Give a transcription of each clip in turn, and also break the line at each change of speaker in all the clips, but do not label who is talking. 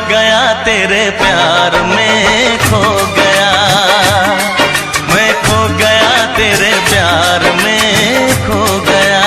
गया तेरे प्यार में खो गया, मैं खो गया तेरे प्यार में खो गया।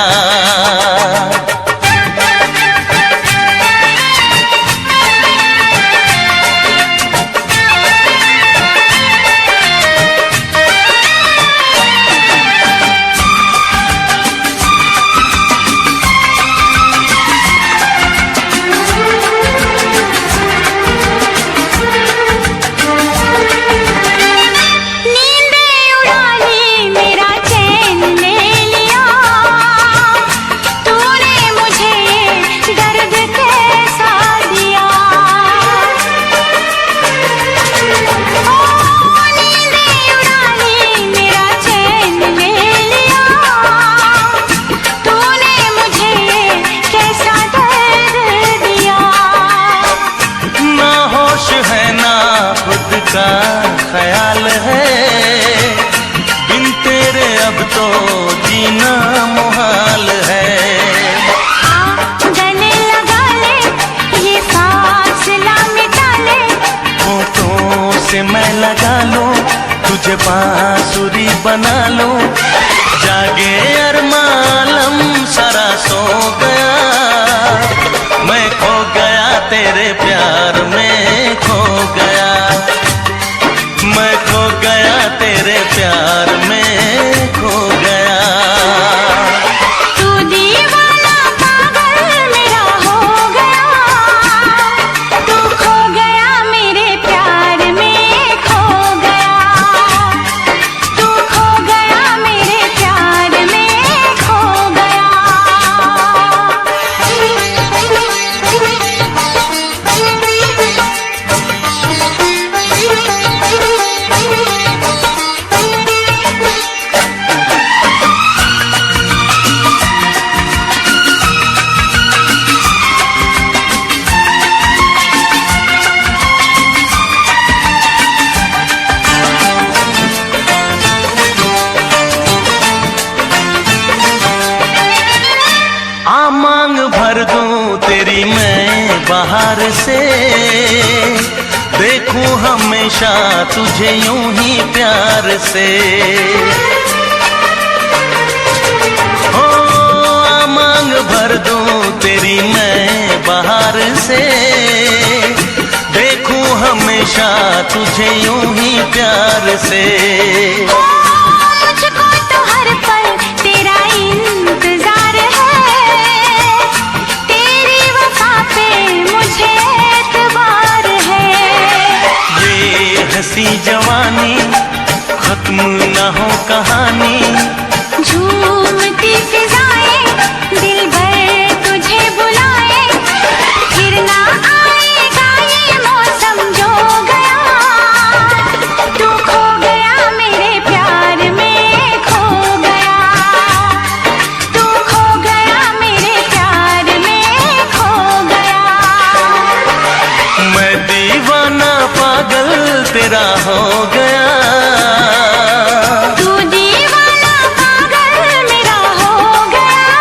ख्याल है बिन तेरे अब तो जीना मुहाल है।
गले लगा ले ये फासला मिटा ले,
होठों से मैं लगा लूं तुझे बांसुरी बना लूं, जागे अरमालम सारा सो गया, मैं खो गया तेरे प्यार में खो गया, मैं खो गया तेरे प्यार में खो गया।
तू दीवाना पागल मेरा हो गया, तू खो गया मेरे प्यार में खो गया, तू खो गया मेरे प्यार में खो गया।
मांग भर दूं तेरी मैं बाहर से, देखूं हमेशा तुझे यूं ही प्यार से। हो मांग भर दूं तेरी मैं बाहर से, देखूं हमेशा तुझे यूं ही प्यार से।
मुझको तो हर पल तेरा इंतजार है, तेरी वफा पे मुझे एतबार है।
ये हंसी जवानी खत्म न हो कहानी,
झूमती फिजाएं दिल भर तुझे बुलाए, फिर ना आएगा ये मौसम जो गया, तू खो गया मेरे प्यार में खो गया, तू खो गया मेरे प्यार में खो गया।
मैं दीवाना पागल तेरा हो गया,
तू दीवाना पागल मेरा हो गया,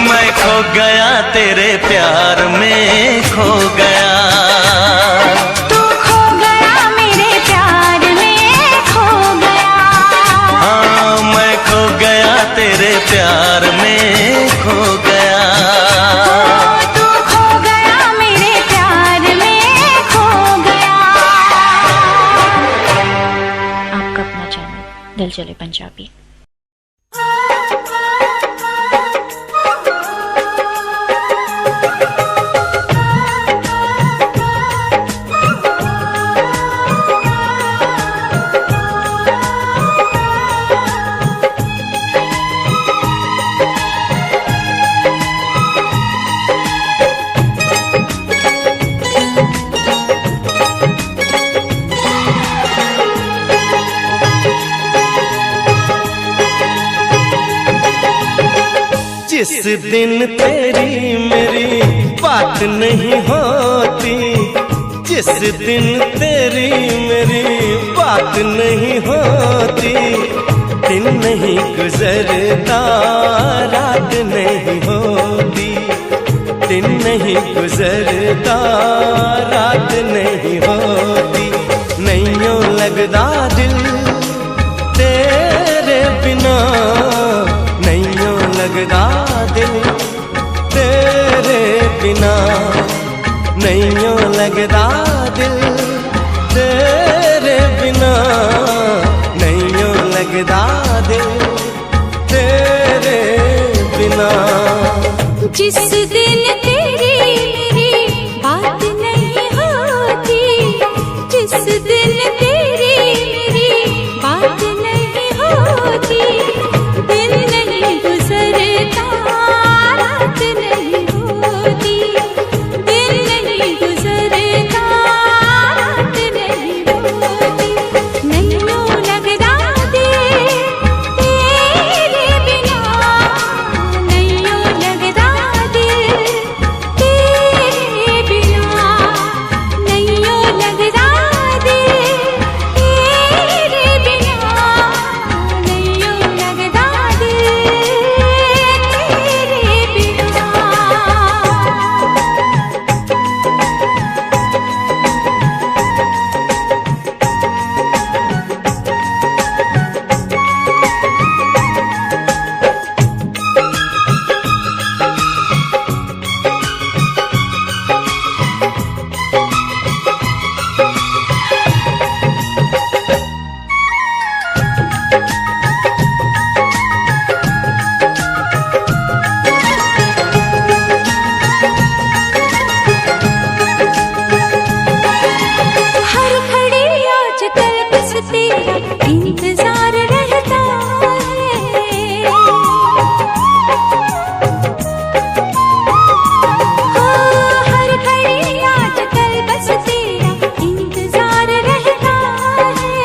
मैं खो गया तेरे प्यार में खो गया,
तू खो गया मेरे प्यार में खो गया।
हाँ मैं खो गया तेरे प्यार में खो गया।
तू खो गया मेरे प्यार में खो गया।
आपका अपना चैनल दिल चले पंजाबी।
जिस दिन तेरी मेरी बात नहीं होती, जिस दिन तेरी मेरी बात नहीं होती, दिन नहीं गुजरता रात नहीं होती, दिन नहीं गुजरता, रात नहीं होती, नैयों लगदा दिल तेरे बिना, नैयों लगदा दिल तेरे बिना, नैयों लगदा दिल तेरे बिना, नैयों लगदा दिल तेरे बिना।
जिस दिन तेरी मेरी बात नहीं होती, जिस दिन तेरी मेरी बात नहीं होती, दिन नहीं गुजरता, रात नहीं होती, दिन नहीं गुजरता, रात नहीं होती, नैयों लगदा दिल तेरे बिना, नैयों लगदा दिल तेरे बिना, नैयों लगदा दिल तेरे बिना, नैयों लगदा दिल तेरे बिना। हर घड़ी आजकल बस तेरा इंतजार रहता है, हाँ, हर घड़ी आजकल बस तेरा इंतजार रहता है।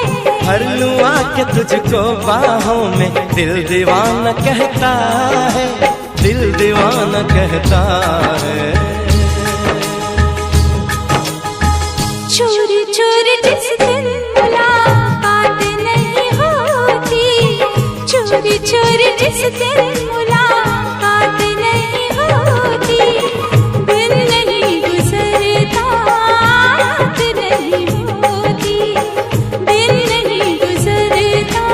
भर लूं आके तुझको बाहों में, दिल दीवाना कहता है, दिल दीवाना कहता है।
चोरी चोरी जिस दिन मुलाकात नहीं होती, चोरी चोरी जिस दिन मुलाकात नहीं होती, दिन नहीं गुजरता, रात नहीं होती, दिन नहीं गुजरता,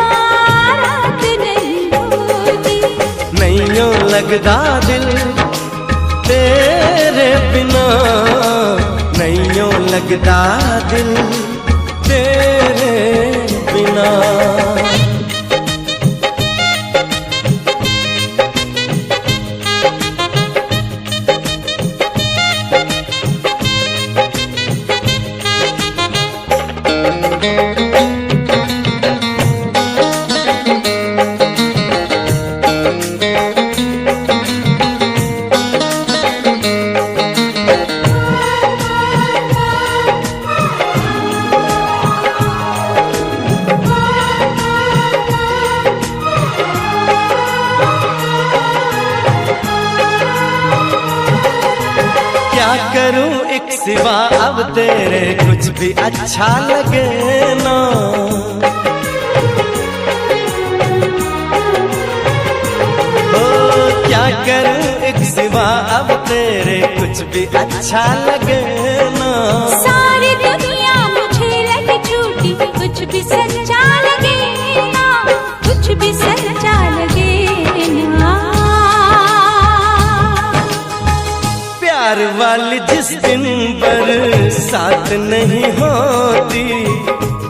रात नहीं होती,
नैयों लगदा दिल तेरे बिना, नैयों लगदा दिल तेरे बिना। क्या करूं एक सिवा अब तेरे कुछ भी अच्छा लगे ना, ओ क्या करूं एक सिवा अब तेरे कुछ भी अच्छा लगे ना।
सारी दुनिया मुझे लगे झूठी, कुछ भी सच्चा लगे ना, कुछ भी सच्चा लगे ना।
प्यार वाली जिस दिन बरसात नहीं होती,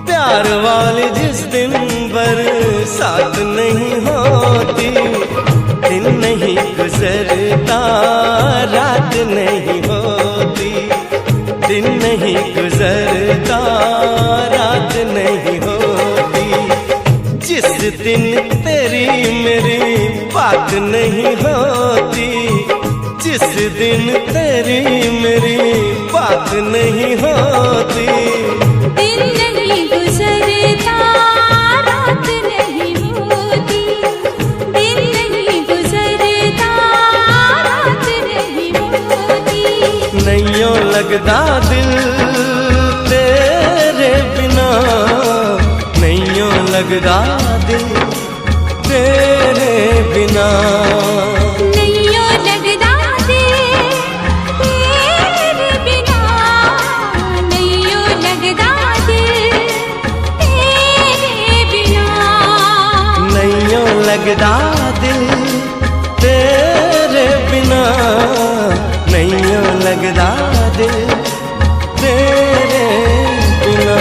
प्यार वाली जिस दिन बरसात नहीं होती, दिन नहीं गुजरता, रात नहीं होती, दिन नहीं गुजरता, रात नहीं होती, जिस दिन तेरी मेरी बात नहीं होती, जिस दिन तेरी मेरी बात नहीं होती,
दिन नहीं गुजरता, रात नहीं होती, दिन नहीं गुजरता, रात नहीं होती,
नैयों लगदा दिल तेरे बिना, नैयों लगदा दिल तेरे बिना,
नैयों लगदा दिल
लगदा दिल तेरे बिना, नैयों लगदा दिल तेरे बिना।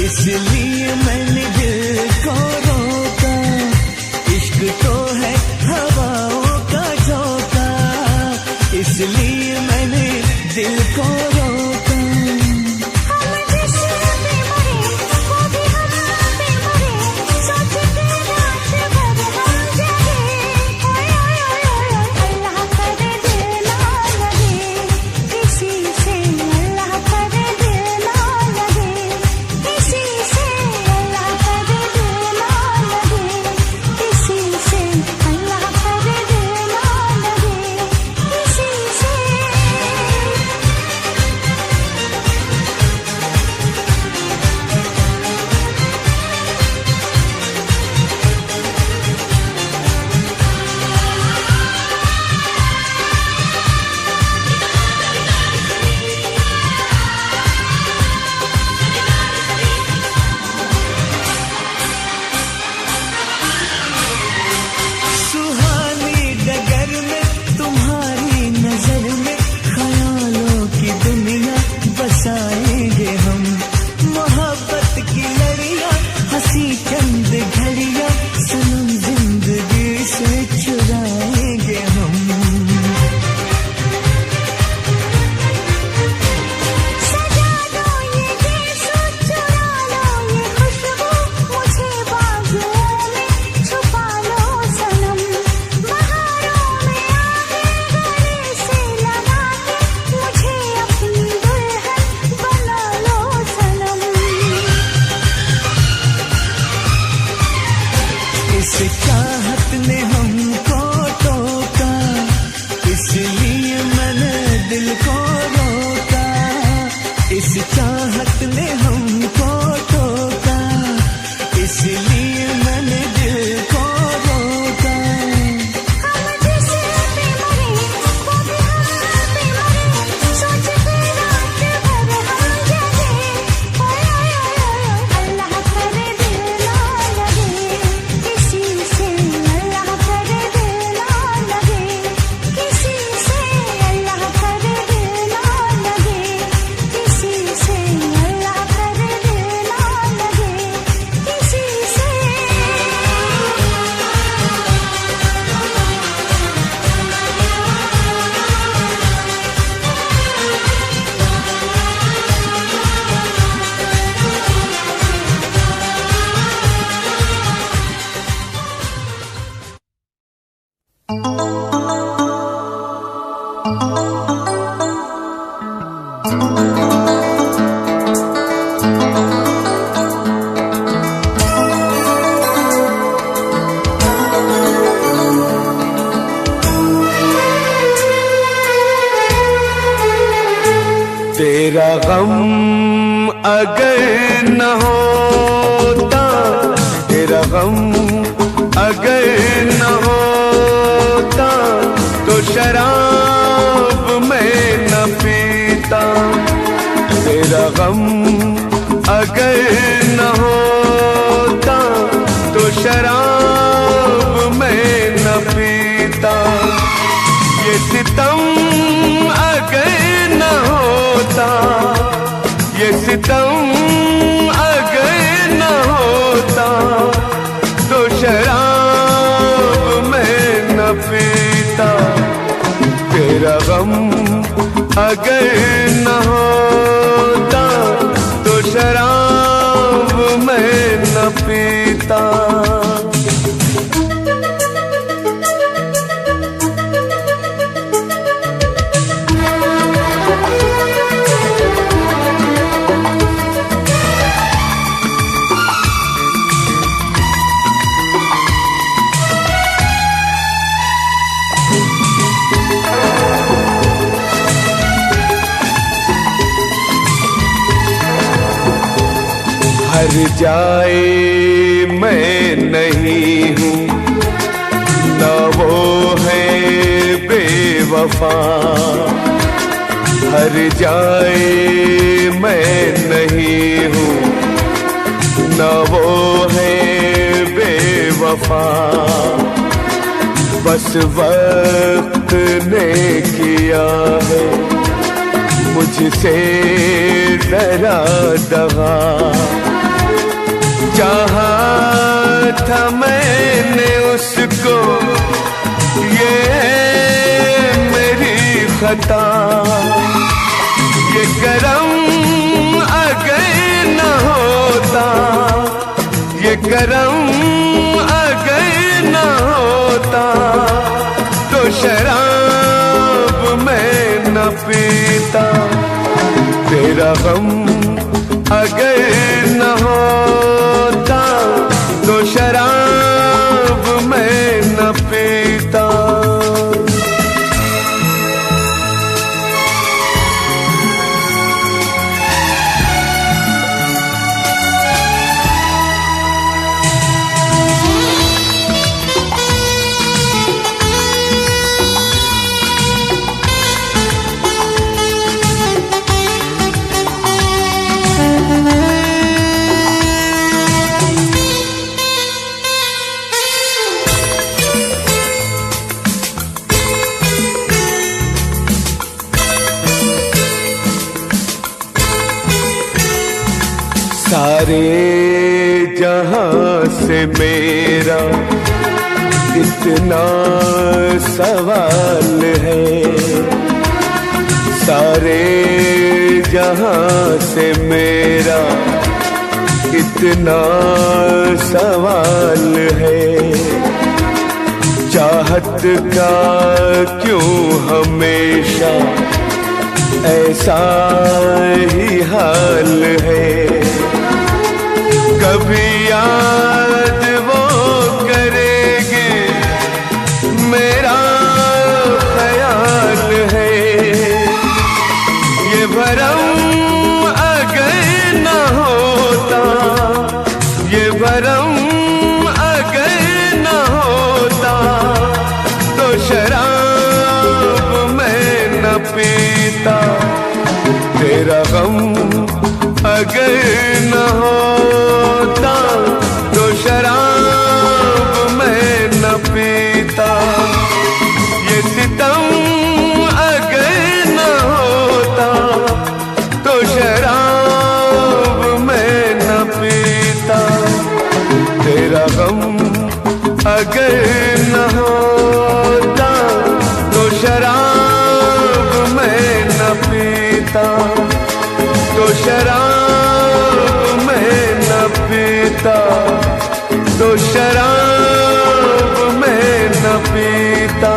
इसलिए मैंने दिल को रोका, इश्क तो है हवाओं का झोंका, इसलिए मैंने दिल को रोका। तेरा गम अगर न होता, तेरा गम अगर न होता, तो शराब मैं न पीता। तेरा गम अगर न होता, तो शराब मैं न पीता। ये सितम अगर न होता, ये सितम अगर न होता, तो शराब मैं न पीता। तेरा गम अगर न होता, तो शराब मैं न पीता। हर जाए मैं नहीं हूँ, न वो है बेवफा। हर जाए मैं नहीं हूँ, न वो है बेवफा। बस वक्त ने किया है मुझसे डरा दगा। जहाँ था मैंने उसको, ये मेरी खता। ये करम अगर न होता, ये करम अगर न होता, तो शराब मैं न पीता। तेरा गम अगर न होता, तो शराब मैं न पीता। सारे जहां से मेरा इतना सवाल है। सारे जहां से मेरा इतना सवाल है। चाहत का क्यों हमेशा ऐसा ही हाल है। कभी याद वो करेंगे मेरा ख्याल है। ये भरम अगर न होता, ये भरम अगर न होता, तो शराब मैं न पीता। तेरा गम अगर न होता, तो शराब मैं न पीता। ये सितम अगर न होता, तो शराब मैं न पीता। तेरा गम अगर न होता, तो शराब मैं न पीता। तो शराब मैं न पीता, तो शराब मैं न पीता।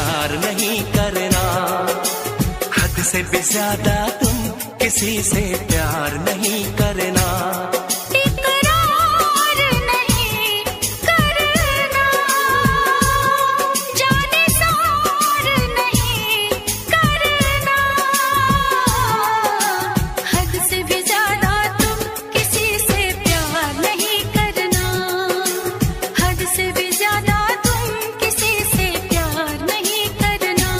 प्यार नहीं करना, हद से भी ज्यादा तुम किसी से प्यार नहीं करना।
इकरार नहीं करना, जाने सार नहीं करना, हद से भी ज्यादा तुम किसी से प्यार नहीं करना, हद से भी ज्यादा तुम किसी से प्यार नहीं करना।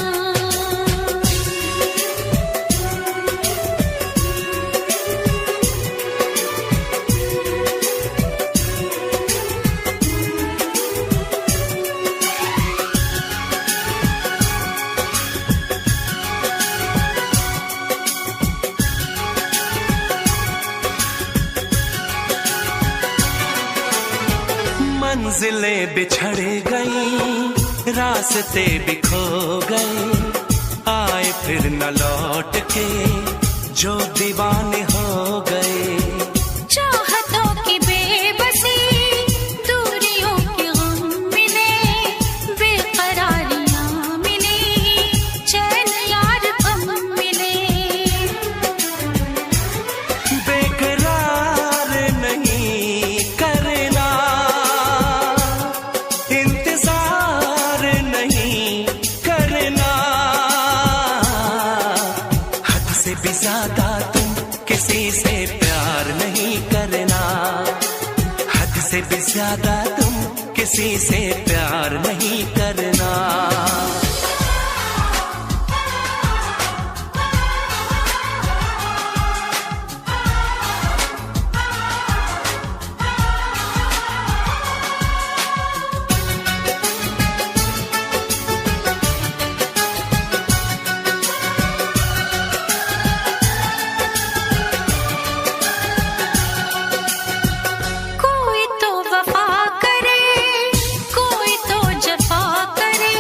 मंजिलें बिछड़ गई, रास्ते भी खो गए, आए फिर न लौट के जो दीवाने हो गए।
चाहतों की बेबसी, दूरियों के गम मिले, बेकरारियां मिली, चैन यार कम मिले।
बेकरार नहीं करना, इंतजार नहीं करना, हद से भी ज्यादा तुम किसी से प्यार नहीं करना, हद से भी ज्यादा तुम किसी से प्यार नहीं करना।
कोई तो वफा करे, कोई तो जफा करे,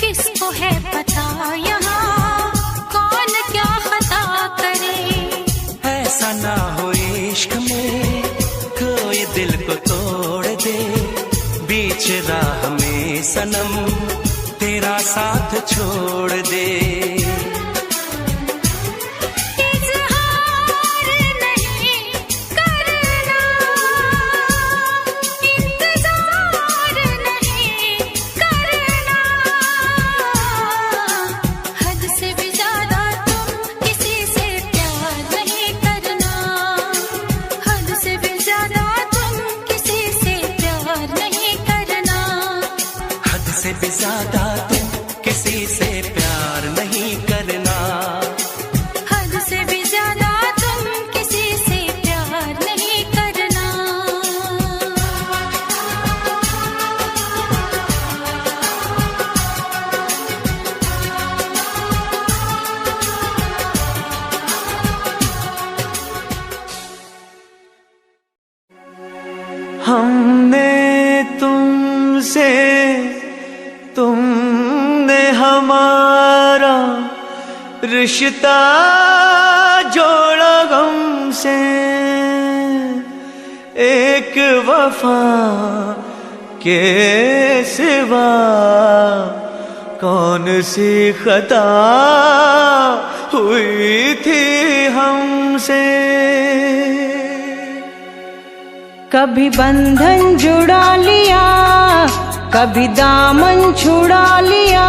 किसको है पता यहाँ कौन क्या खता करे।
ऐसा ना हो इश्क में कोई दिल को तोड़ दे, बीच राह में सनम तेरा साथ छोड़ दे।
इज़हार नहीं करना, इंतज़ार नहीं करना, हद से भी ज़्यादा तुम किसी से प्यार नहीं करना, हद से भी ज़्यादा तुम किसी से प्यार नहीं करना।
हद से भी ज्यादा तुम किसी से प्यार नहीं करना,
हद से भी ज्यादा तुम किसी से प्यार नहीं करना।
हमने तुमसे, तुमने हमारा रिश्ता जोड़ा गम से, एक वफा के सिवा कौन सी खता हुई थी हमसे।
कभी बंधन जुड़ा लिया, कभी दामन छुड़ा लिया,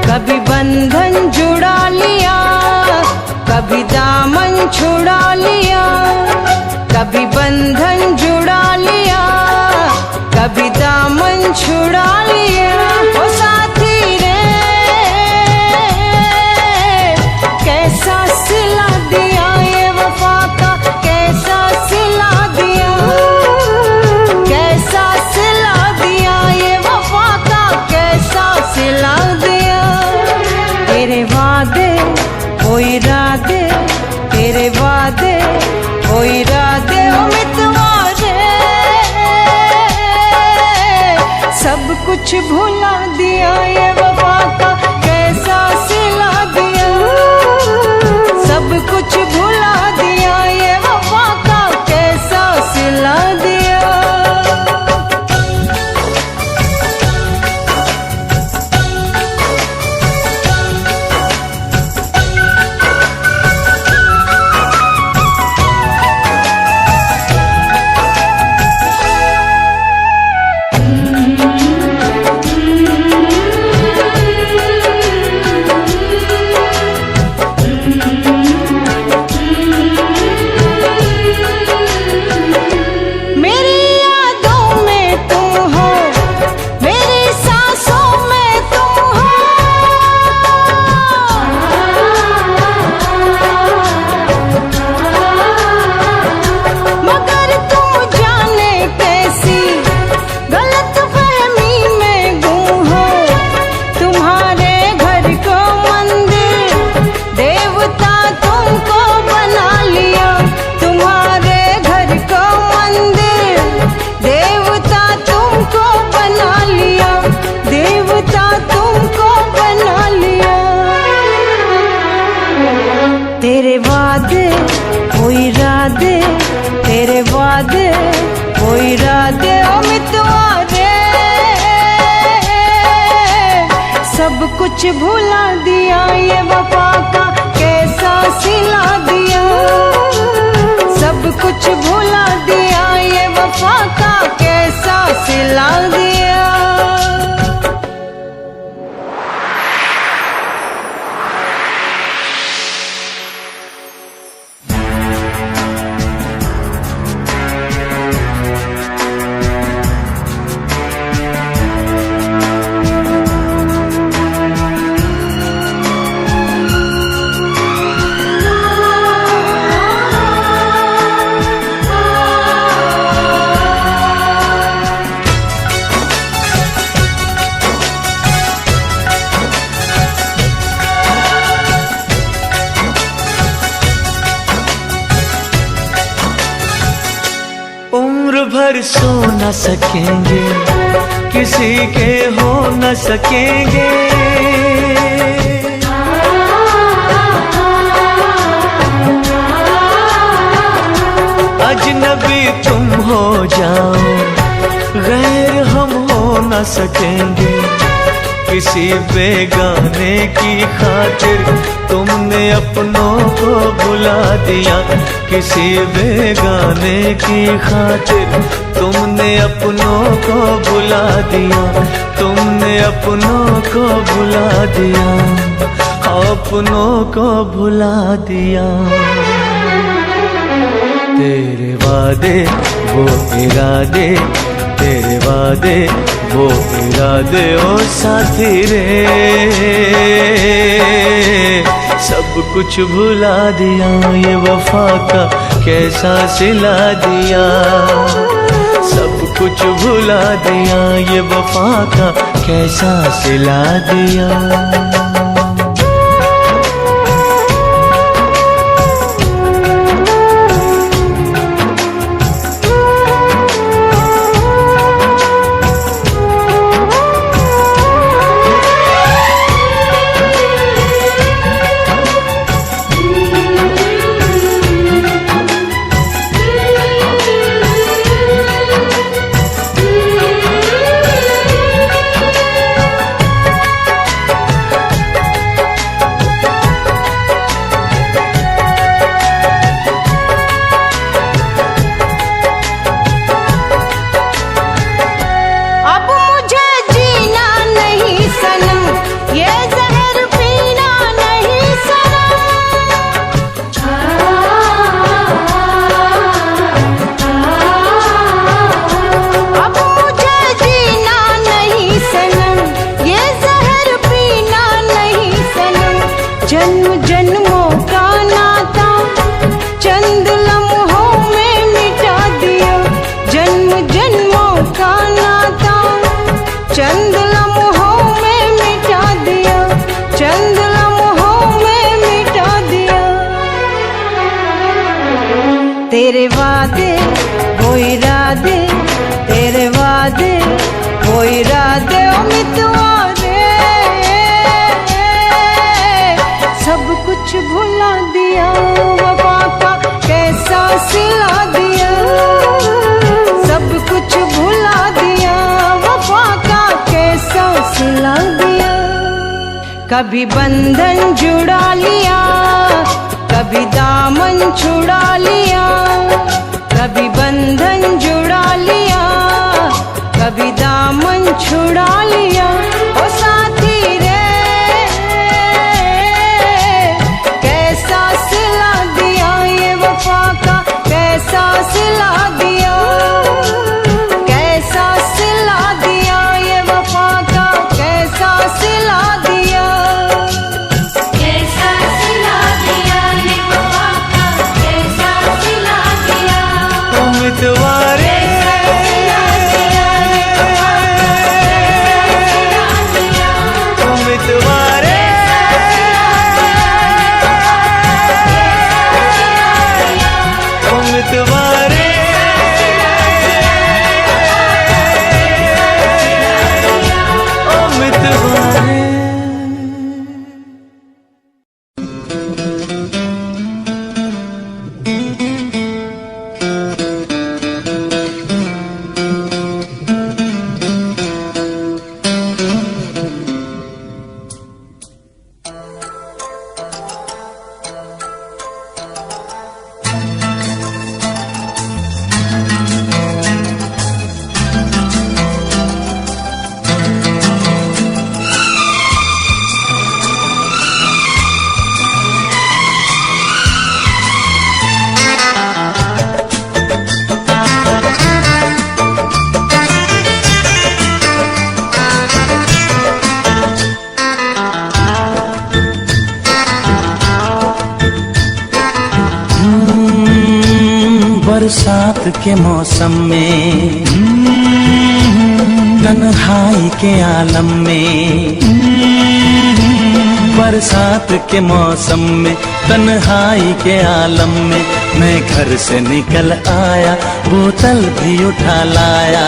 कभी बंधन जुड़ा लिया, कभी दामन छुड़ा लिया, कभी बंधन जुड़ा लिया, कभी दामन छुड़ा लिया। ओ साथी रे, कैसा सिला दिया ये वफा का, कैसा सिला दिया, कैसा सिला दिया ये वफा का, कैसा सिला दिया। तेरे वादे वो इरादे, तेरे वादे वो इरादे, ओ मितवारे सब कुछ भुला दिया ये वफा का, कैसा तेरे वादे वो इरादे, तेरे वादे वो इरादे, ओ मितवारे सब कुछ भुला दिया, ये वफा का कैसा सिला दिया। सब कुछ भुला दिया, ये वफा का कैसा सिला दिया।
उम्र भर सो न सकेंगे, किसी के हो न सकेंगे। अजनबी तुम हो जाओ, गैर हम हो न सकेंगे। किसी बेगाने की खातिर तुमने अपनों को भुला दिया। किसी बेगाने की खातिर तुमने अपनों को भुला दिया। तुमने अपनों को भुला दिया, अपनों को भुला दिया। तेरे वादे वो इरादे, तेरे वादे वो इरादे, ओ साथी रे सब कुछ भुला दिया। ये वफा का कैसा सिला दिया। सब कुछ भुला दिया, ये वफा का कैसा सिला दिया।
जन्म जन्मों का नाता चंद लम्हों में मिटा दिया। जन्म जन्मों का नाता चंद लम्हों में मिटा दिया। चंद लम्हों में मिटा दिया। तेरे वादे वो इरादे, तेरे वादे वो इरादे, ओ मितवारे सब कुछ भुला दिया। वफा का कैसा सिला दिया। सब कुछ भुला दिया, वफा का कैसा सिला दिया। कभी बंधन जुड़ा लिया, कभी दामन छुड़ा लिया। कभी बंधन जुड़ा लिया, कभी दामन छुड़ा लिया। ओ साथी रे कैसा सिला दिया। ये वफा का कैसा सिला दिया। कैसा सिला दिया, ये वफा का कैसा सिला दिया।
कैसा सिला दिया, ये वफा का कैसा सिला दिया।
उम्मीदवारे
बरसात के मौसम में, तन्हाई के आलम में, बरसात के मौसम में, तन्हाई के आलम में, मैं घर से निकल आया, बोतल भी उठा लाया।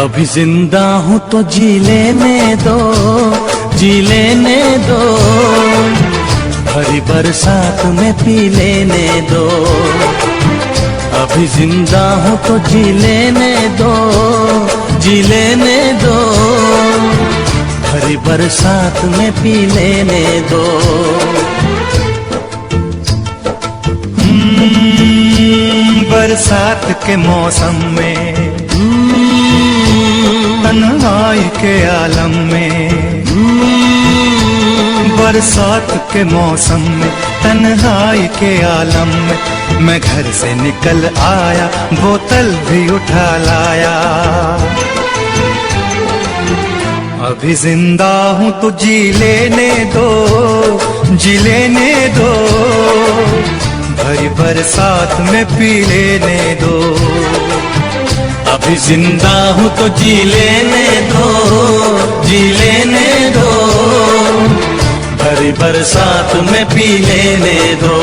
अभी जिंदा हूँ तो जी लेने दो, जी लेने दो, भरी बरसात में पी लेने दो। अभी जिंदा हूँ तो जी लेने दो, जी लेने दो, भरी बरसात में पी लेने दो।
बरसात के मौसम में, तन्हाई के आलम में, बरसात के मौसम में, तन्हाई के आलम में, मैं घर से निकल आया, बोतल भी उठा लाया। अभी जिंदा हूँ तो जी लेने दो, जी लेने दो, भरी बरसात में पी लेने दो।
अभी जिंदा हूँ तो जी लेने दो, जी लेने दो, भरी बरसात में पी लेने दो।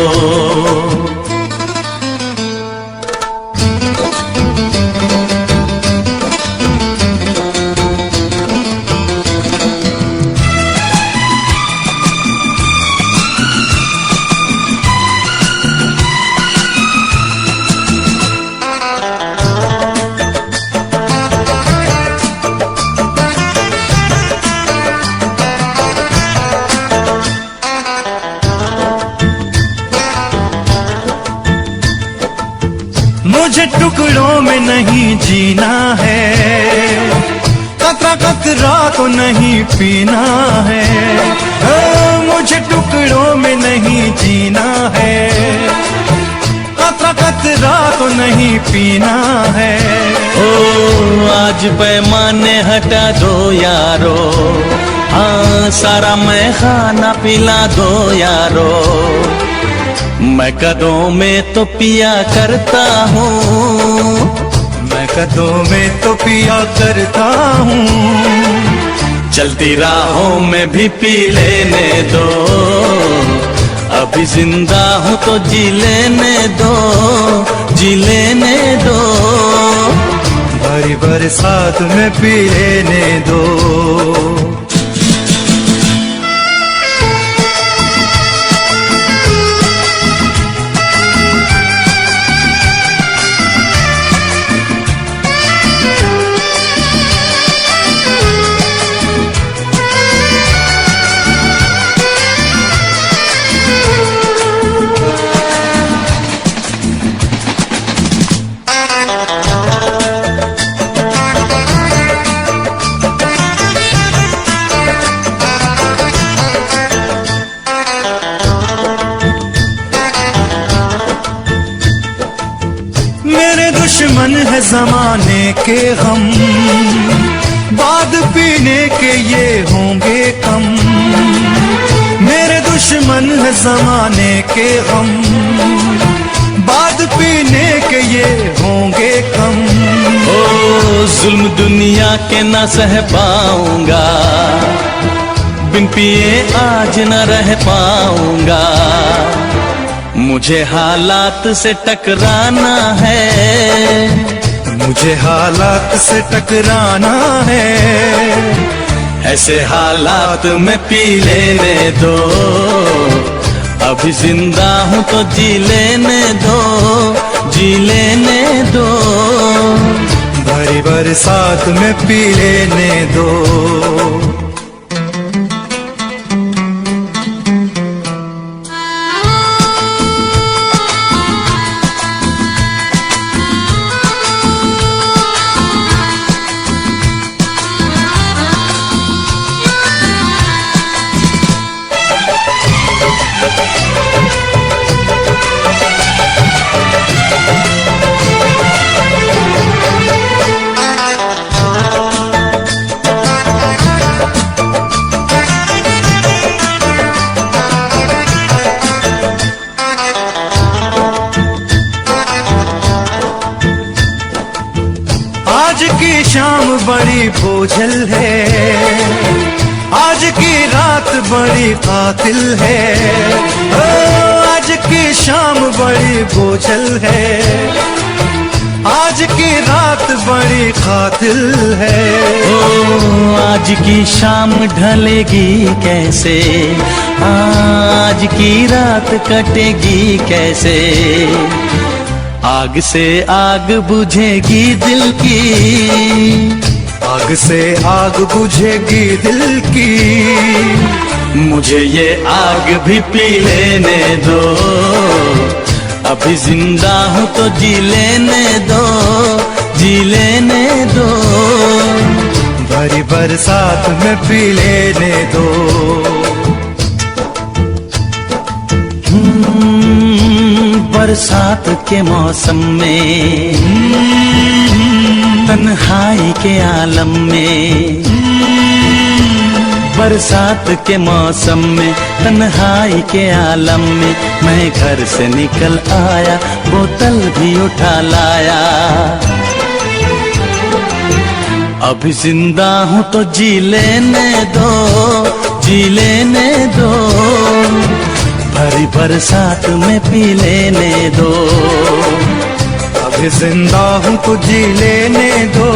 मुझे टुकड़ों में नहीं जीना है, कतरा कतरा तो नहीं पीना है। मुझे टुकड़ों में नहीं जीना है, कतरा कतरा तो नहीं पीना है।
ओ आज पैमाने हटा दो यारो, हाँ सारा मैं खाना पिला दो यारो। मैं कदों में तो पिया करता हूँ,
मैं कदों में तो पिया करता हूँ।
चलती राहों में भी पी लेने दो, अभी जिंदा हूँ तो जी लेने दो, जी लेने दो,
भरी बरसात में पी लेने दो। दुश्मन है जमाने के गम, बाद पीने के ये होंगे कम। मेरे दुश्मन है जमाने के गम, बाद पीने के ये होंगे कम।
ओ जुल्म दुनिया के न सह पाऊंगा, बिन पिए आज न रह पाऊंगा। मुझे हालात से टकराना है,
मुझे हालात से टकराना है।
ऐसे हालात में पी लेने दो, अभी जिंदा हूँ तो जी लेने दो, जी लेने दो,
भरी बरसात में पी लेने दो। बड़ी बोझल है, आज की रात बड़ी कातिल है। ओ आज की शाम बड़ी बोझल है, आज की रात बड़ी कातिल है।
ओ आज की शाम ढलेगी कैसे, आज की रात कटेगी कैसे। आग से आग बुझेगी दिल की,
आग से आग बुझेगी दिल की।
मुझे ये आग भी पी लेने दो, अभी जिंदा हूँ तो जी लेने दो, जी लेने दो।
भरी बरसात में पी लेने दो।
बरसात के मौसम में, तन्हाई के आलम में। बरसात के मौसम में, तन्हाई के आलम में, मैं घर से निकल आया, बोतल भी उठा लाया। अभी जिंदा हूँ तो जी लेने दो, जी लेने दो। भरी बरसात में पी लेने दो।
अभी जिंदा हूँ तो जी लेने दो,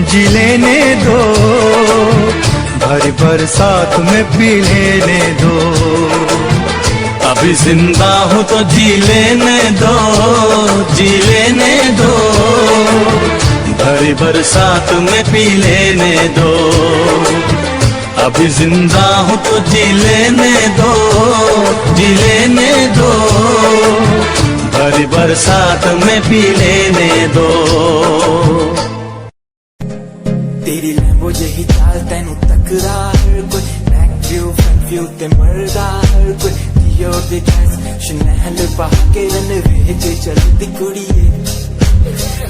जी लेने दो। भरी बरसात में पी लेने दो।
अभी जिंदा हूँ तो जी लेने दो, जी लेने दो। भरी बरसात में पी लेने दो। अभी जिंदा हूँ तो जी लेने दो, जी लेने दो। भरी बरसात में पी लेने दो।
तेरी लैम्बो जही चाल तैनू तकदा हर कोई, बैक व्यू फ्रंट व्यू ते मरदा हर कोई। दियो दे गैस शनैल पहा के रनवे ते चलदी कुड़िए।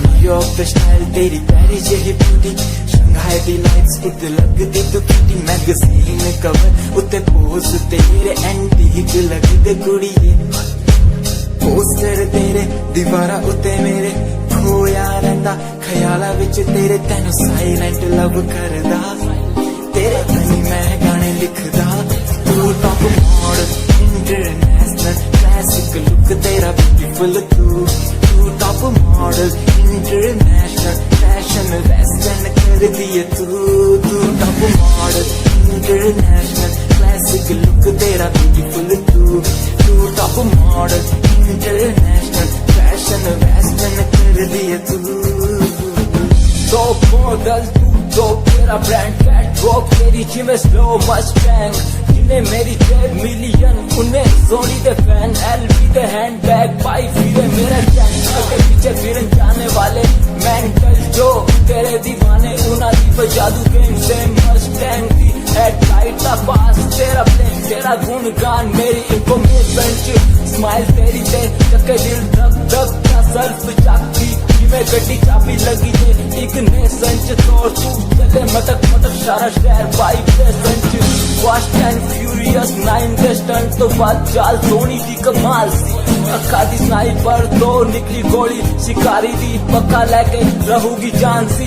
न्यूयॉर्क दा स्टाइल तेरी पैरी जही ब्यूटी, शंघाई दी लाइट्स उत्ते लगदी तू किटी। मैगजीन कवर उत्ते पोज तेरे एंटीक लगदे कुड़िए। पोस्टर तेरे दीवारा उत्ते मेरे खोया रहिंदा, ख्याला विच तेरे तैनू साइलेंट लव करदा। तेरे ताईं मैं गाने लिखदा। तू top model international classic look तेरा ब्यूटीफुल। तू top model international fashion western कर दिए तू। Top model international classic look तेरा ब्यूटीफुल। तू top model international fashion western कर दिए तू। तो मॉडल तू तो तेरा ब्रांड कैट वॉक तेरी जिम स्लो मस्टैंग। जिन्हें मेरी 1 मिलियन उन्हें सोनी दे फैन। एलवी दे हैंडबैग पाई फिरे मेरा चैन के पीछे फिरन जाने वाले मेंटल जो तेरे दीवाने। उना दी जादू गेम से मस्टैंग दी हेडलाइट दा पास तेरा प्लेन। तेरा गुणगान मेरी इंफॉर्मेशन स्माइल तेरी ते चक्के दिल धक धक का सर्फ चाकती। जिमें गड्डी चाबी लगी जे एक ने संच तोड़ तू चले मटक मटक सारा शहर बाई पे संच। फास्ट एंड फ्यूरियस 9 के स्टंट तो बात चाल सोनी दी कमाल सी। अखा दी स्नाइपर तो निकली गोली शिकारी दी पक्का लेके रहूगी जान सी।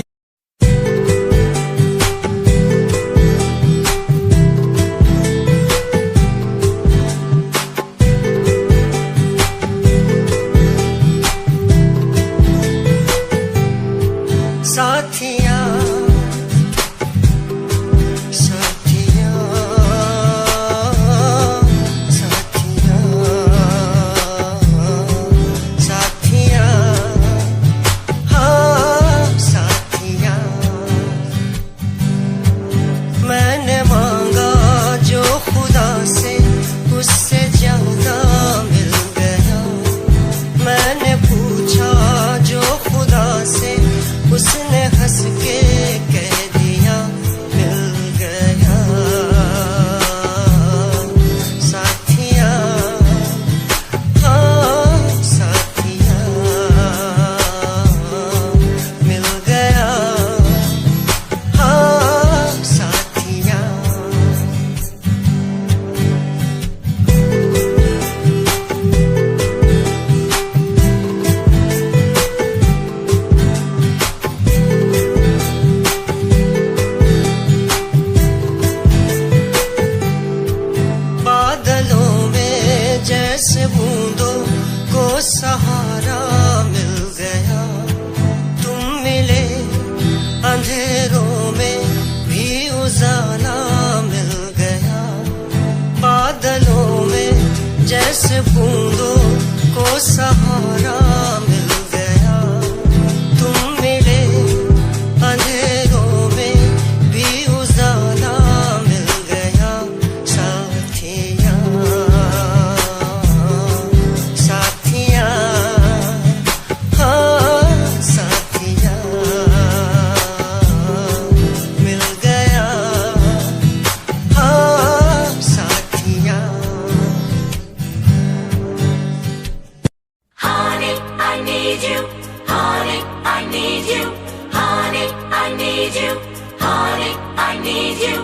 जैसे बूंदों को सहारा मिल गया, तुम मिले अंधेरों में भी उजाला मिल गया। साथिया साथिया हाँ साथिया मिल गया हाँ साथिया।
Honey, I need you. Honey, I need you. Honey, I need you. Honey, I need you.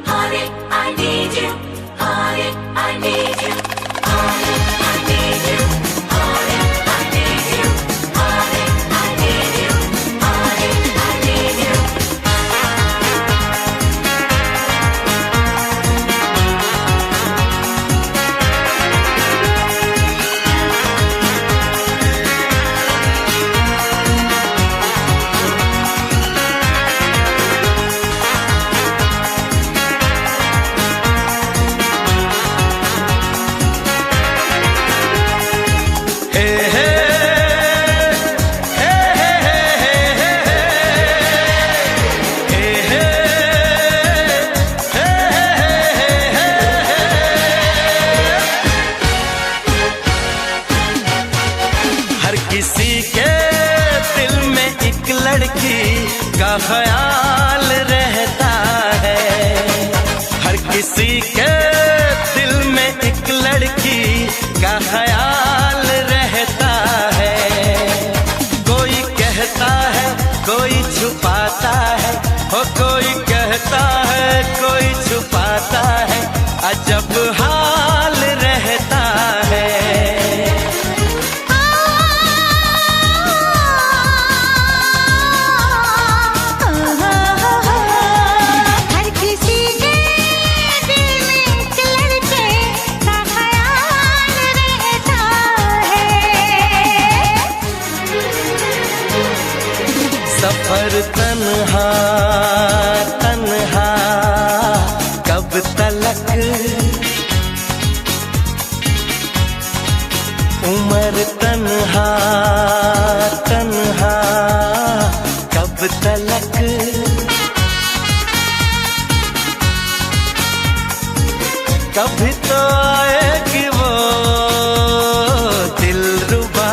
Honey, I need you. Honey, I need you. Honey, I need you. Honey, I need you. Honey, I need you. Honey, I need you.
हे हे हे हे हे हर किसी के दिल में एक लड़की का ख्याल रहता है। हर किसी के दिल में एक लड़की का ख्याल रहता है। कोई कहता है कोई छुपाता है, हो कोई कहता है कोई छुपाता है, अजब हाल रहता है।
हर किसी के दिल में एक लड़के का ख्याल रहता है।
सफर तन्हा तन्हा कब तलक, उम्र तन्हा तन्हा कब तलक। कभी तो आएगी वो दिलरुबा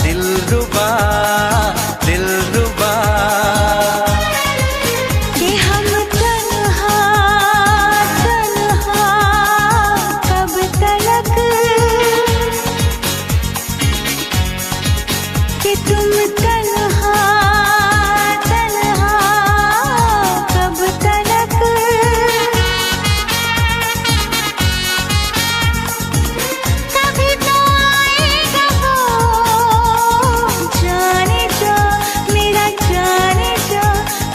दिलरुबा दिलरुबा।
कि हम तन्हा तन्हा कब तलक, कि तुम तन्हा तन्हा कब तलक। कभी तो आएगा वो जाने जा मेरा जाने जा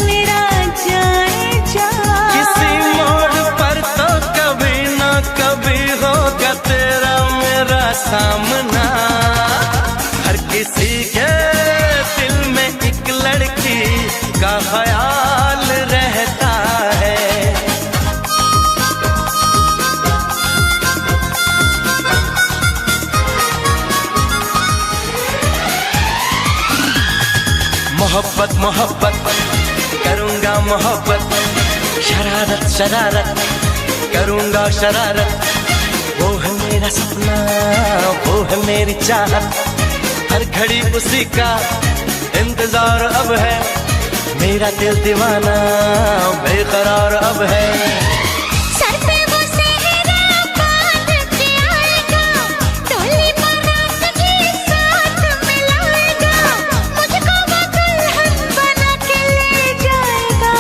मेरा जाने जा।
किसी मोड़ पर तो कभी ना कभी होगा तेरा मेरा सामना। हर किसी के दिल में एक लड़की का ख्याल रहता है। मोहब्बत मोहब्बत करूंगा मोहब्बत, शरारत शरारत करूंगा शरारत। वो है मेरा सपना वो है मेरी चाहत, हर घड़ी उसी का इंतजार अब है। मेरा दिल दीवाना बेकरार अब है।
सर पे वो सेहरा बांध के आएगा, डोली बारात के साथ मिलाएगा, मुझको वो दुल्हन बना के ले जाएगा।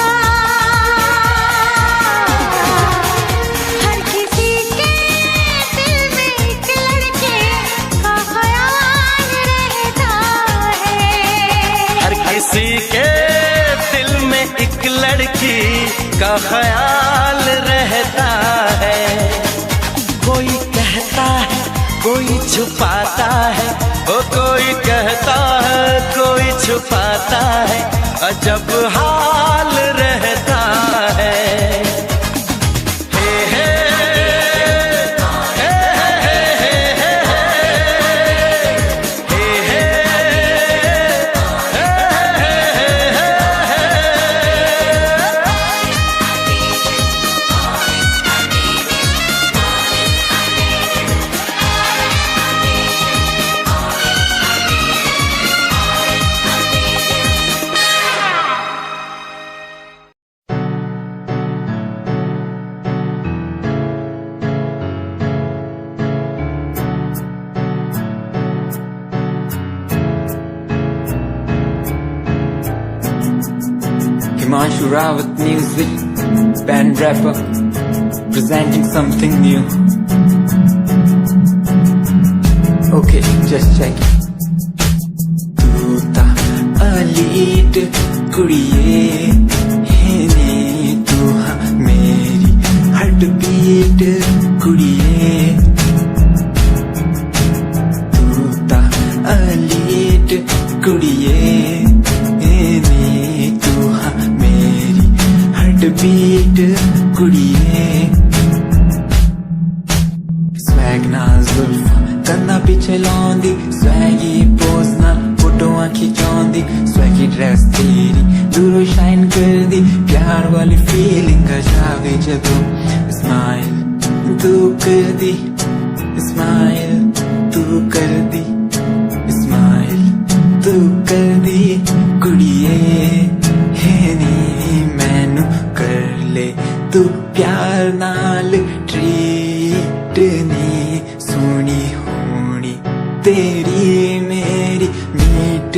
हर किसी के दिल में एक लड़के का ख्याल रहता है।
हर किसी के दिल में एक लड़की का ख्याल रहता है। कोई कहता है कोई छुपाता है, वो कोई कहता है कोई छुपाता है, अजब हाल रहता है। हे हे हे हे हे
Rawat Music, band rapper, presenting something new. Okay, just check it. तू ता अलीट कुड़िए है नी, तू हाँ मेरी हार्ट बीट कुड़िए. तू ता अलीट कुड़िए है नी, तू हाँ मेरी हार्ट बीट कुड़िए. स्वैग नाल जुल्फा कंधा पिछे लाउंदी, स्वैगी पोज नाल फोटोआं खिचाउंदी. स्वैगी ड्रेस तेरी दूरों शाइन कर दी, प्यार वाली फीलिंग आ जावे जदों. स्माइल तू कर दी, स्माइल तू कर दी, स्माइल तू कर दी कुड़िए है नी. मैनू कर ले तू प्यार नाल ट्रीट नी, सोनी होनी तेरी मेरी मीट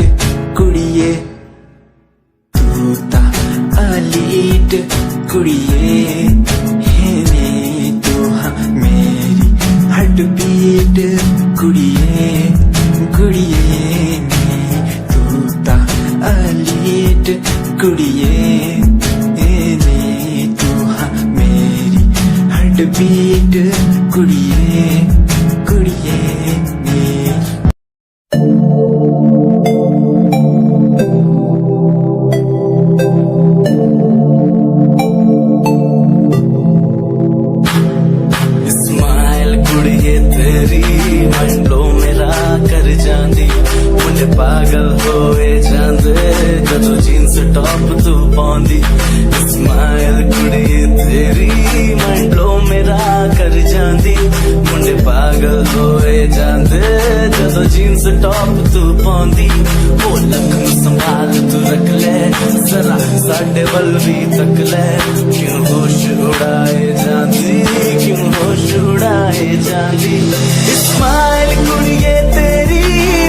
कुड़िए. तू ता अलीट कुड़िए है नी, तू हाँ मेरी हार्ट बीट कुड़िए कुड़िए नी. तू ता अलीट कुड़िए है नी, तू हाँ मेरी हार्ट बीट कुड़िए कुड़िए नी.
स्माइल कुड़िए तेरी मंडलो मेरा कर जांदी, मुझे पागल होए जांदे जदों जीन्स टॉप तू पाउंदी. स्माइल कुड़िए तेरी मंडलो मेरा कर जांदी, मुझे पागल होए जांदे जदों जीन्स टॉप तू पाउंदी. वो लक नूं संभाल तू रख ले, जरा साडे वल भी तक ले. क्यों होश उड़ाए जांदी, क्यों होश उड़ाए जांदी. स्माइल कुड़िए तेरी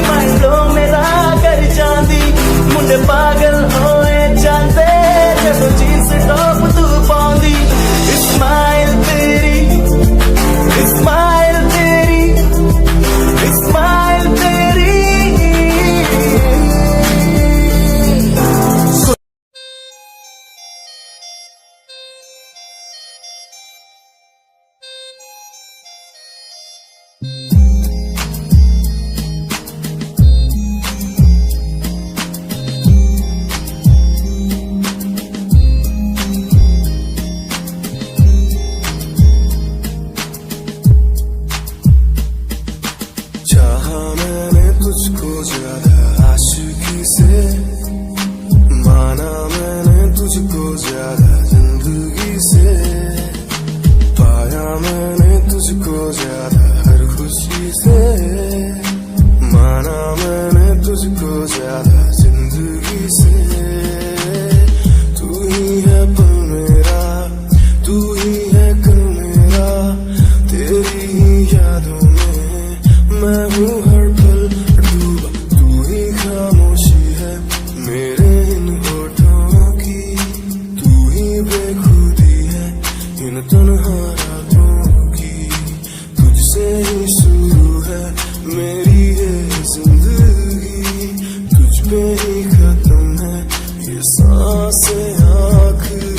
मंडलो मेरा कर जांदी, मुंडे पागल होए जांदे जदों जीन्स टॉप तू पाउंदी. स्माइल तेरी, स्माइल तेरी, स्माइल तेरी.
चाहा मैंने तुझको ज्यादा आशिकी से, माना मैंने तुझको ज्यादा जिंदगी से. पाया मैंने तुझको ज्यादा हर खुशी से, माना मैंने तुझको ज्यादा जिंदगी से. तू ही है पल मेरा, तू ही है कल मेरा, तेरी ही यादों में मैं हूँ हर पल डूबा. तू ही खामोशी है मेरे इन होठों की, तू ही बेखुदी है इन तन्हा रातों की. तुझसे ही शुरू है मेरी ये जिंदगी, तुझ पे ही खत्म है ये सांसें आखिरी.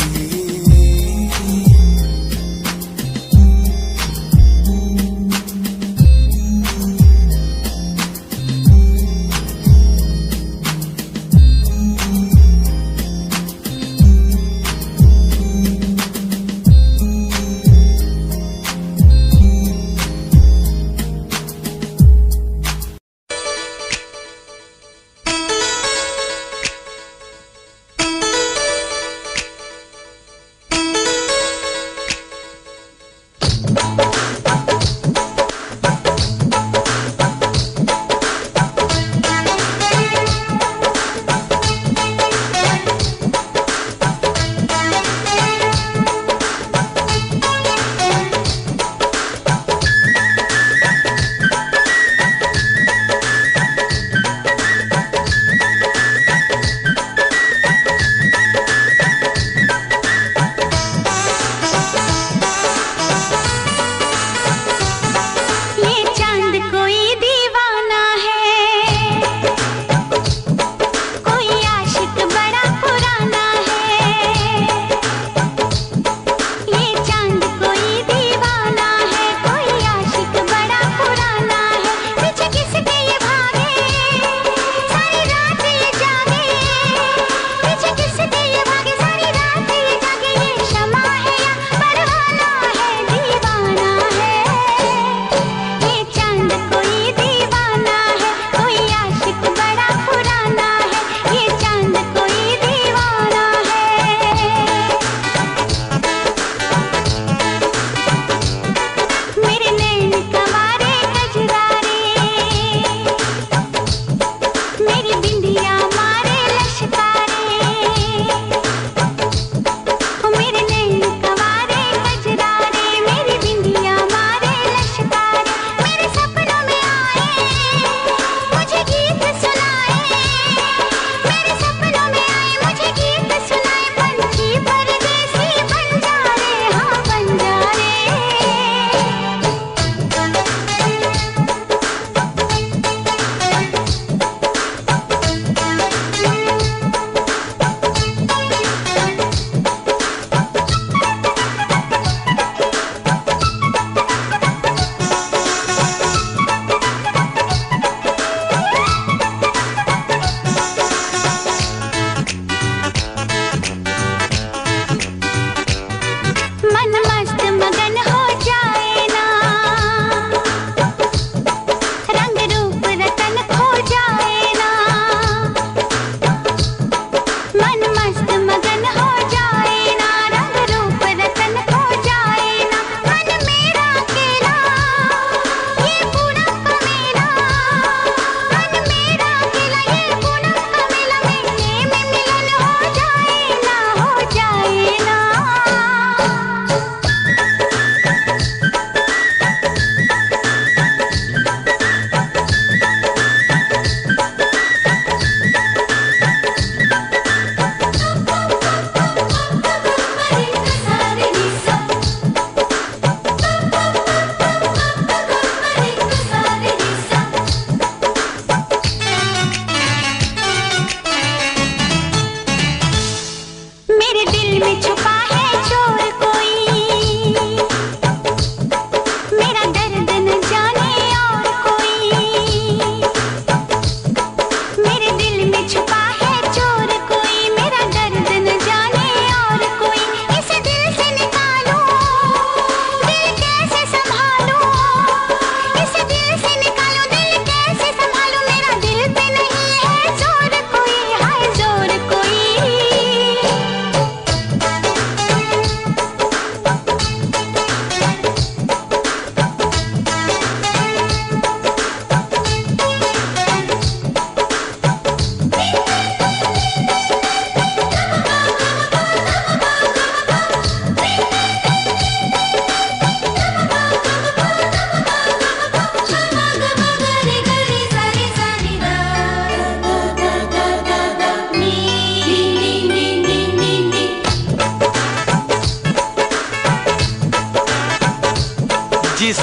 जिस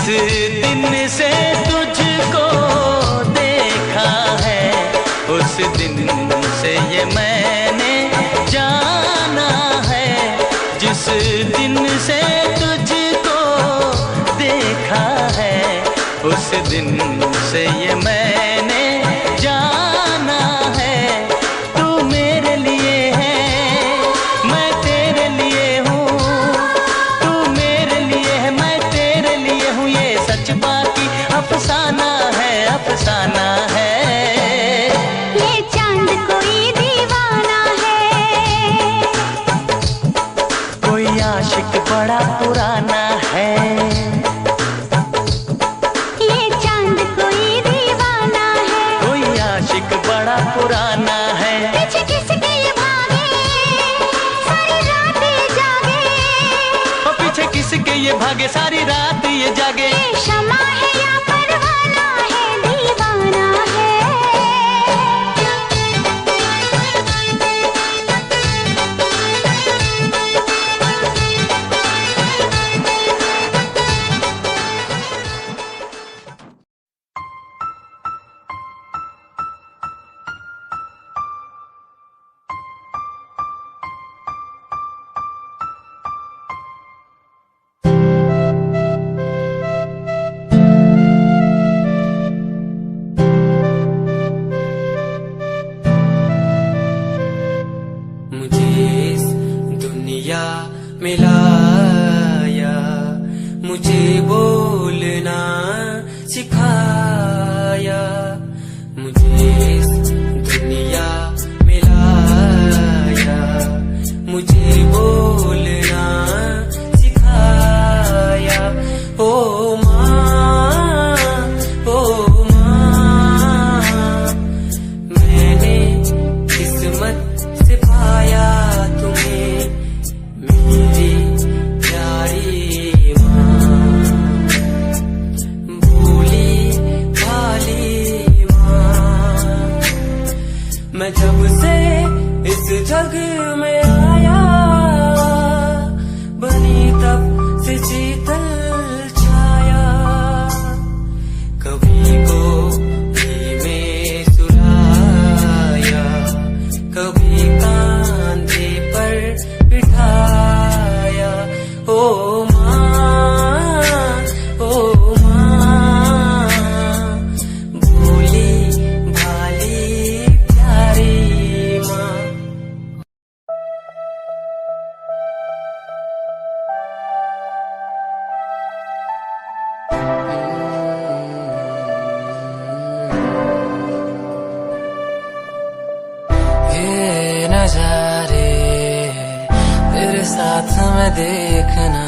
दिन से तुझको देखा है उस दिन से ये मैंने जाना है। जिस दिन से तुझको देखा है उस दिन से ये मैंने जाना है। तू मेरे लिए है मैं तेरे लिए हूँ, तू मेरे लिए है मैं तेरे लिए हूँ, ये सच बाकी अफसाना है अफसाना है।
ये चांद कोई दीवाना है,
कोई आशिक बड़ा पुराना है।
ये चांद कोई दीवाना है,
कोई आशिक बड़ा पुराना है।
पीछे किसके ये भागे सारी रात ये जागे,
और पीछे किसके ये भागे सारी रात ये जागे।
ये शमा है या परवाना है दीवाना है।
मुझे इस दुनिया में लाया, मुझे बोलना सिखाया। मुझे इस दुनिया में लाया, मुझे बोलना सिखाया। ओ माँ मैंने किस्मत से पाया तुम्हें मेरी प्यारी माँ, भोली भाली माँ। मैं जब से इस जग में आया, बनी तब से शीतल छाया। कभी को में सुलाया, कभी कांधे पर बिठाया। ओ माँ भोली भाली प्यारी माँ। ये नजारे तेरे साथ में देखना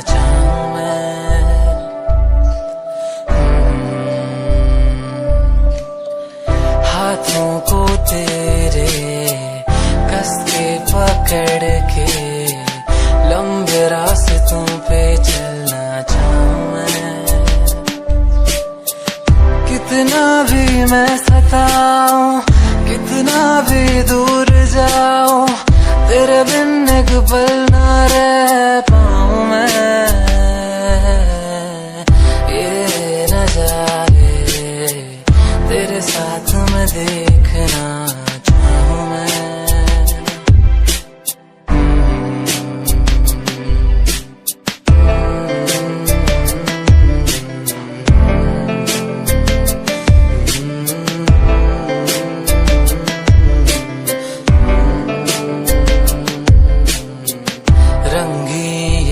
चाहूं मैं। हाथों को तेरे कस के पकड़ के लंबे रास्तों पे चलना चाहूं मैं। कितना भी मैं सताऊं, कितना भी दूर जाऊं, तेरे बिन एक पल ना रह पाऊं मैं। ये नजारे तेरे साथ में देखना चाहूं मैं।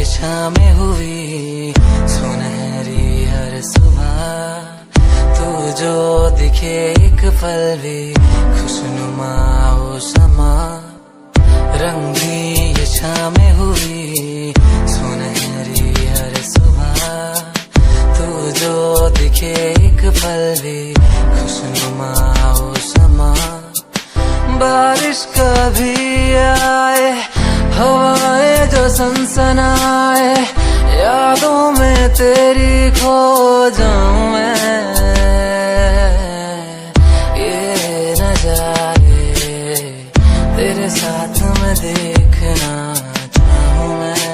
शामें हुई सुनहरी हर सुबह, तू जो दिखे एक पल भी खुशनुमा हो समा। रंगी ये शामें हुई सुनहरी हर सुबह, तू जो दिखे एक पल भी खुशनुमा हो समा। बारिश कभी आए, हवाएं जो सनसनाए, यादों में तेरी खो जाऊं मैं। ये नजारे तेरे साथ में देखना चाहूं मैं।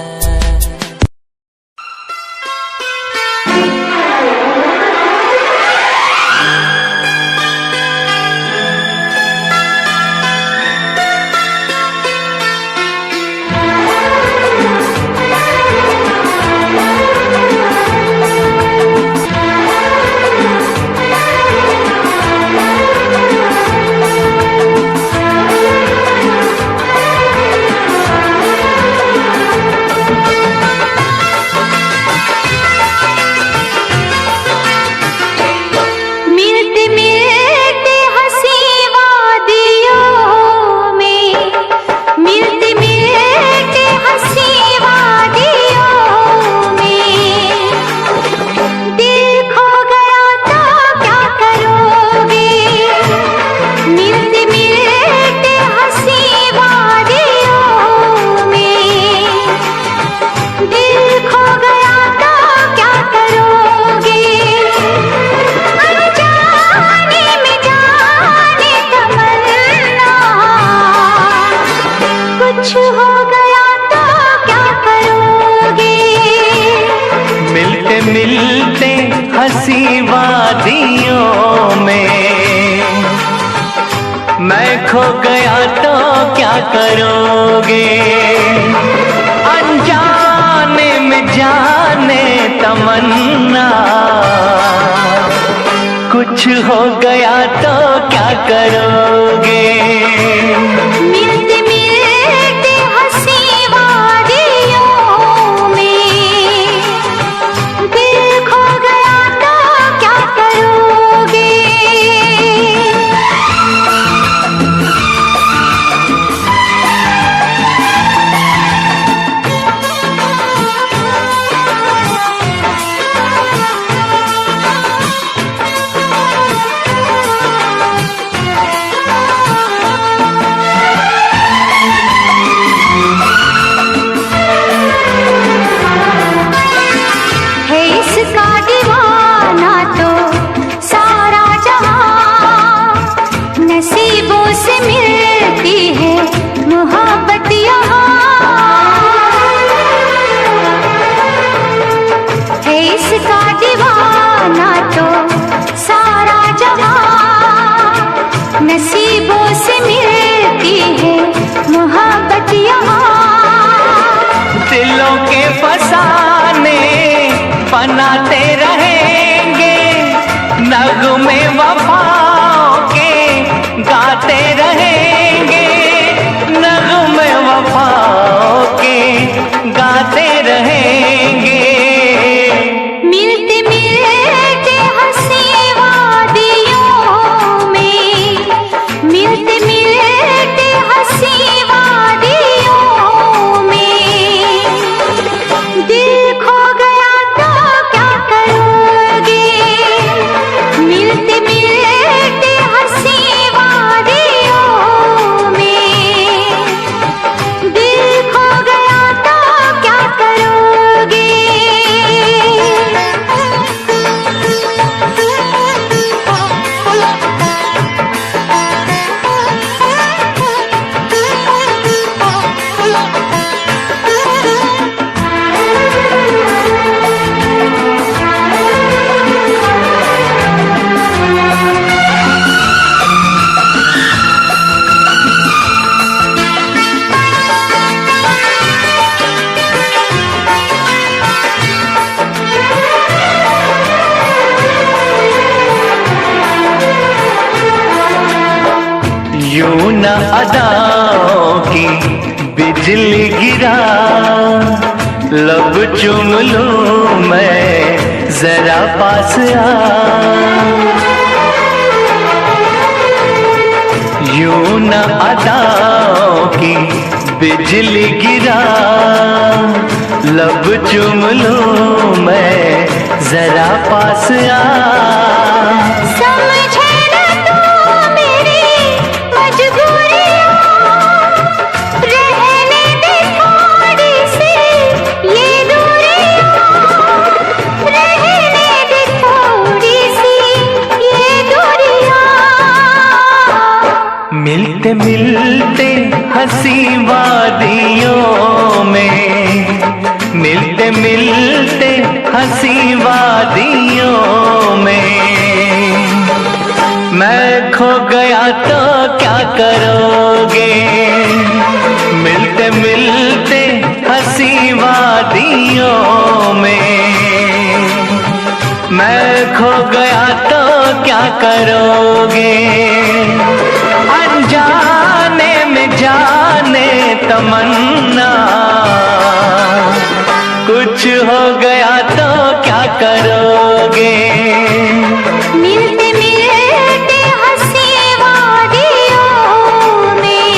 मिलते हंसी वादियों में मैं खो गया तो क्या करोगे? अनजाने में जाने तमन्ना, कुछ हो गया तो क्या करोगे?
मिलते मिलते हंसी वादियों में दिल खो गया तो क्या करोगे? है इसका दीवाना तो सारा जहां, नसीबों से मिलती है मोहब्बत यहाँ। है इसका दीवाना तो सारा जहां, नसीबों से मिलती है मोहब्बत यहाँ।
दिलों के फसाने बनाते रहेंगे, नगमे वफाओं के गाते रहेंगे, नगमे वफाओं के गाते रहेंगे।
मिलते मिलते हंसी वादियों में, मिलते मिलते हंसी वादियों में दिल खो गया तो क्या करोगे? मिलते मिलते हंसी वादियों में दिल खो गया तो क्या करोगे?
यूं न अदाओं की बिजली गिरा, लब चूम लूं मैं जरा पास आ। यूं न अदाओं की बिजली गिरा, लब चूम लूं मैं जरा पास आ।
समझे न तू मेरी मजबूरियाँ, रहने दे थोड़ी सी ये दूरियाँ, रहने दे थोड़ी सी ये दूरियाँ।
मिलते मिलते हंसी वादियों में, मिलते मिलते हंसी वादियों में मैं खो गया तो क्या करोगे? मिलते मिलते हंसी वादियों में मैं खो गया तो क्या करोगे? अनजाने में जाने तमन्ना, कुछ हो गया तो क्या करोगे?
मिलते मिलते हंसी वादियों में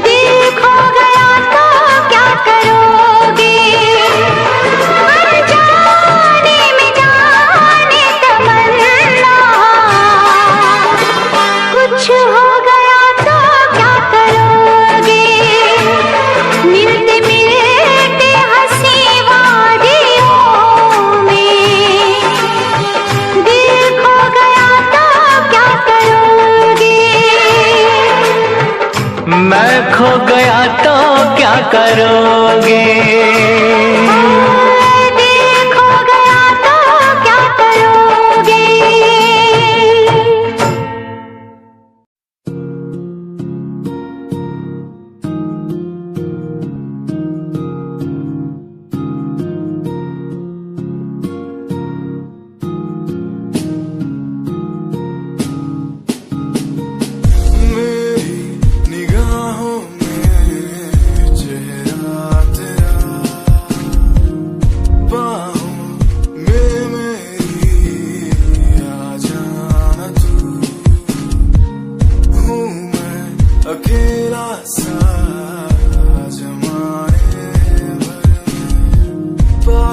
दिल खो गया तो क्या करोगे? अनजाने में जाने तमन्ना, कुछ हो गया तो क्या करोगे? मिलते मिलते हंसी वादियों में दिल खो गया तो क्या करोगे?
मैं खो गया तो क्या करोगे?
दिल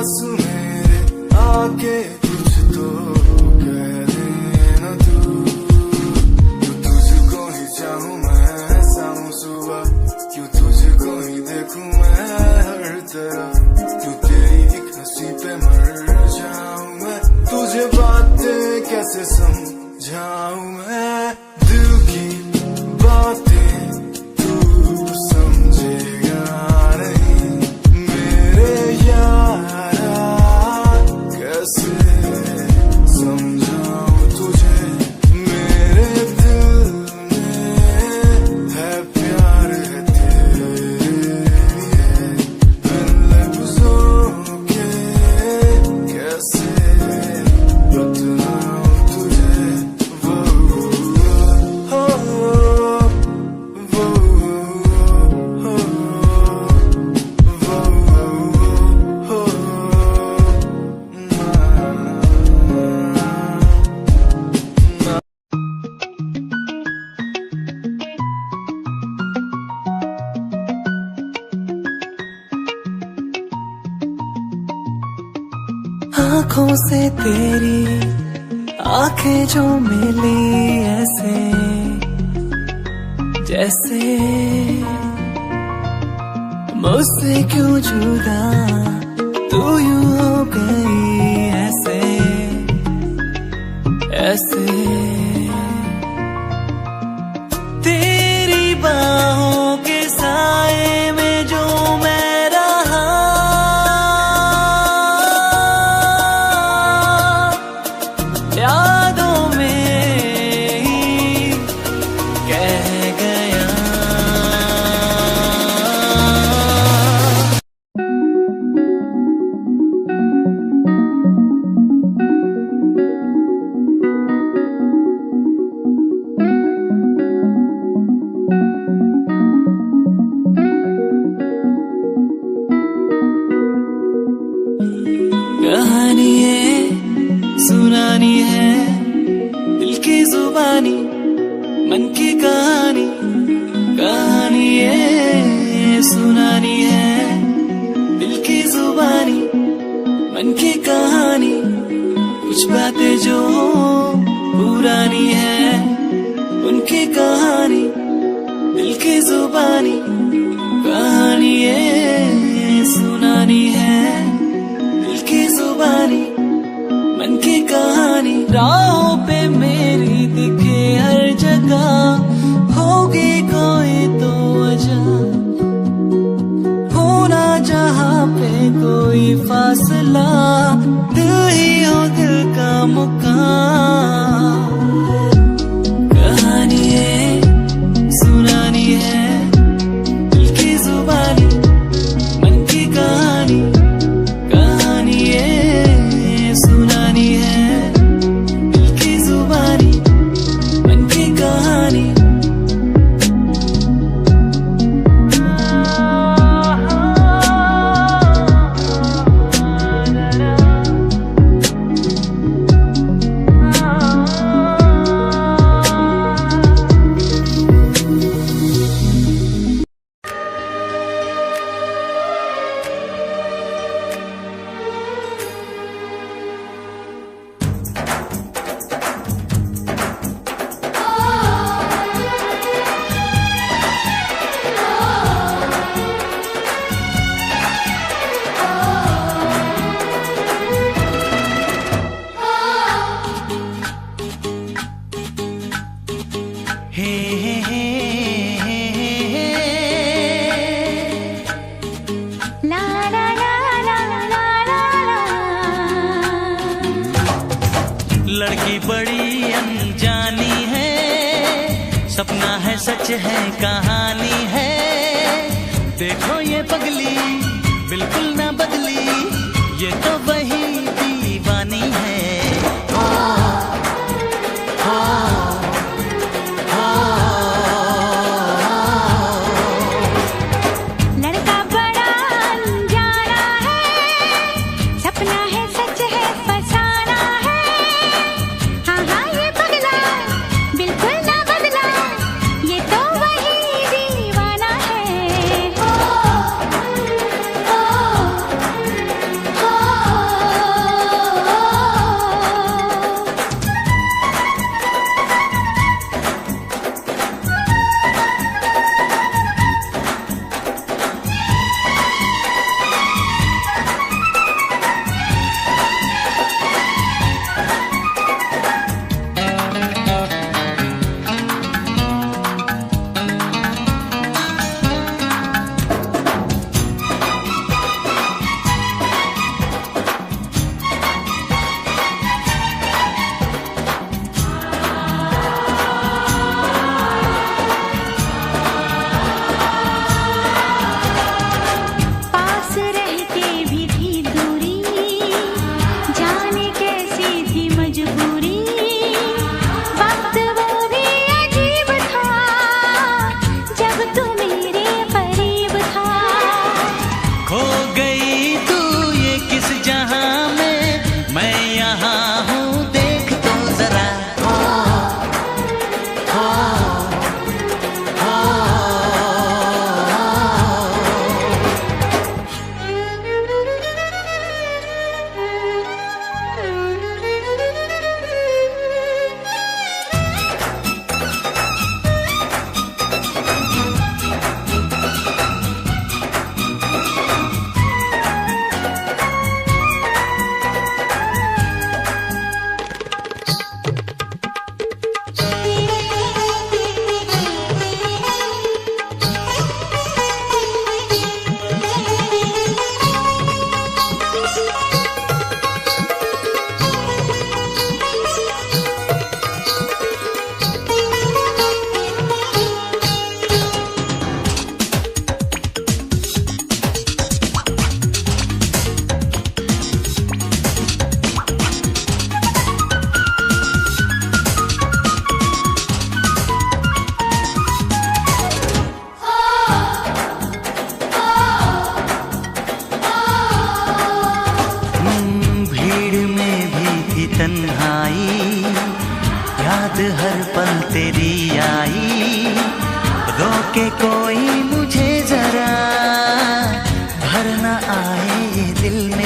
पास मेरे आके कुछ तो कह देना तू तुझको ही चाहूं मैं शाम सुबह, क्यों तुझको ही देखूं मैं हर तरफ, क्यों तेरी एक हंसी पे मर जाऊं मैं, तुझे बातें कैसे समझाऊं मैं, दिल की बातें तू समझेगा नहीं मेरे यारा, कैसे समझाऊं तुझे, मेरे दिल में है प्यार है तेरे लिए, बिन लफ्जों के कैसे बतलाऊं तुझे, वो हो
आँखों से तेरी आंखें जो मिली ऐसे जैसे मुझसे क्यों जुदा तू यूं हो गई ऐसे ऐसे, तेरी बाहों के साए में जो मैं रहा, यादों में ही कह गया। कहानी है सुनानी है दिल की जुबानी, मन की कहानी, कहानी है सुनानी है दिल की जुबानी, मन की कहानी, कुछ बातें जो पुरानी है उनकी कहानी, दिल की जुबानी, कहानी है सुनानी है दिल की जुबानी, मन की कहानी, राहों पे मेरी दिखे हर जगह, होगी कोई तो वजह, होना जहाँ पे कोई फासला, दिल ही हो दिल का मुकाम, कहानी है सुनानी है दिल की जुबानी, मन की कहानी, कहानी है सुनानी है दिल की जुबानी, मन की कहानी।
लड़की बड़ी अनजानी है, सपना है सच है कहानी है, देखो ये पगली बिल्कुल ना बदली, ये तो वही दीवानी है।
लड़का बड़ा अनजाना है, सपना है सच है फसाना है, हाँ हाँ ये पगला बिल्कुल ना बदला, ये तो वही दीवाना है।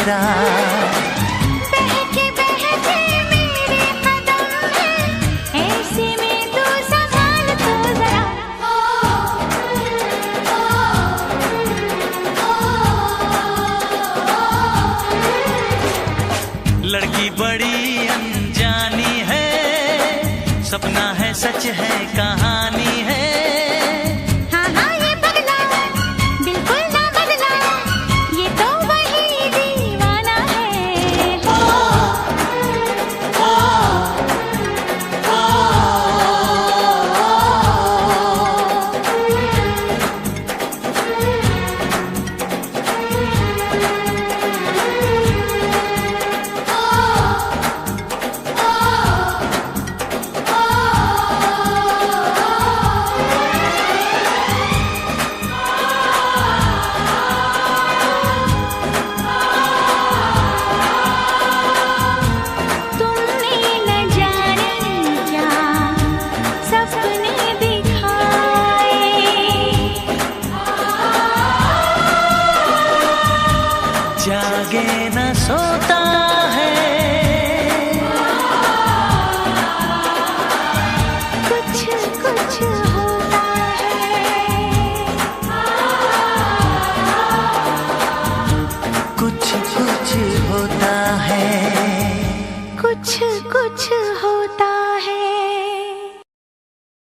तेरा।
बहके बहके मेरे कदम है, ऐसे में तू संभाल तो जरा।
लड़की बड़ी अनजानी है, सपना है सच है कहानी है।
हाँ हाँ ये पगला बिल्कुल ना बदला, ये तो वही दीवाना है। तुमने न जाने क्या सपने दिखाए,
जागे न सोता